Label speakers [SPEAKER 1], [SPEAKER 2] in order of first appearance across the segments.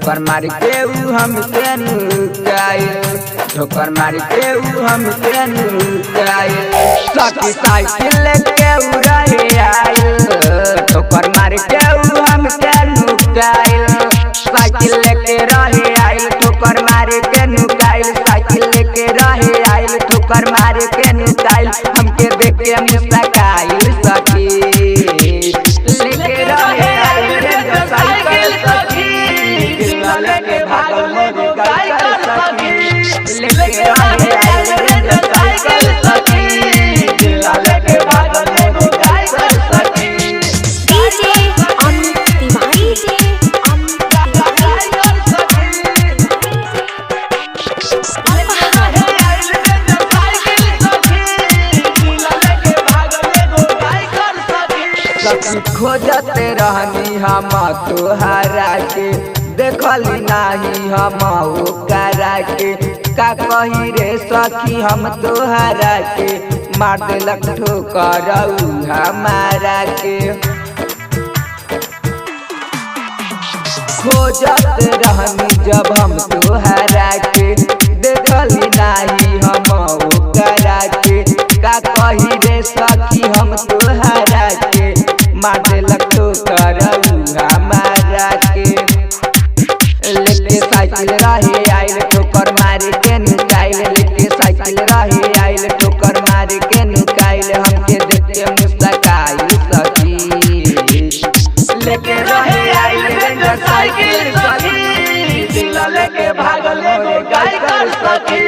[SPEAKER 1] ठोकर मार के ऊ हमके नुकाइल, ठोकर मार के ऊ हमके नुकाइल। सखी साइकिल लेके ऊ रहे आइल, ठोकर मार के ऊ हमके नुकाइल। साइकिल लेके रहे आइल, ठोकर मार के नुकाइल। साइकिल लेके रहे आइल, ठोकर मार के नुकाइल। हमके देख के मुस्काइल सखी, लेके रहे आइल रे साइकिल सखी, दिल लेके भागल मोरे गाइकर सखी। लेके रहे आइल रे साइकिल सखी, दिल लेके भागल मोरे गाइकर सखी।
[SPEAKER 2] डीजे अमित तिवारी से
[SPEAKER 1] सखी खोजते रहनी हम तोहरा के, देखली नाही हम ओकरा के। का कही रे सखी हम तोहरा के, मार देलक ठोकर ऊ हमारा के। खोजत रहनी जब हम तोहरा के, देखली नाही हम ओकरा के। का कही रे सखी हम तोहरा के, मार देलक ठोकर ऊ हमारा के। लेके साइकिल रहे आइल, ठोकर मार के नुकाइल। लेके साइकिल रहे आइल, ठोकर मार के नुकाइल। हमके देख के मुस्काइल सखी, लेके रहे आइल रे साइकिल सखी, दिल लेके भागल मोरे गाइकर सखी।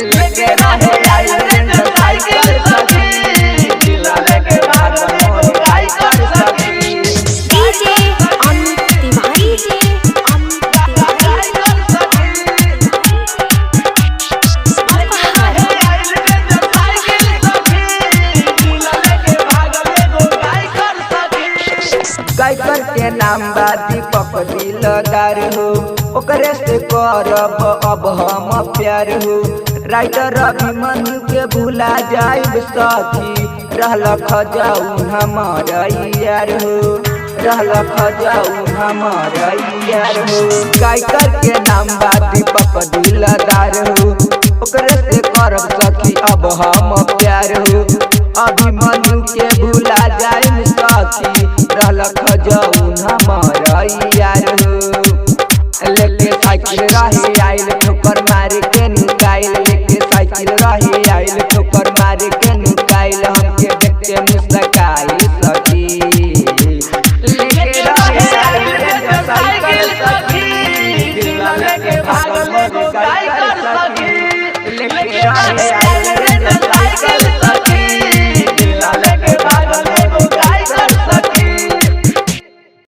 [SPEAKER 1] लेके रहे आइल रे साइकिल सखी, दिल लेके भागल मोरे गाइकर सखी।
[SPEAKER 2] डीजे अमित तिवारी से
[SPEAKER 1] गाइकर के नाम बा दीपक दिलदार हो, ओकरे से करब अब हम प्यार हो। राइटर अभिमन्यु के भूला जाइब सखी, रहल खजाऊ हमार यार हो, रहल खजाऊ हमार यार हो। गाइकर के नाम बा दीपक दिलदार हो, ओकरे से करब सखी अब हम प्यार हो। अभिमन्यु के भूला जाइब सखी, रहल खजाऊ हमार यार हो। लेके साइकिल रहे आइल,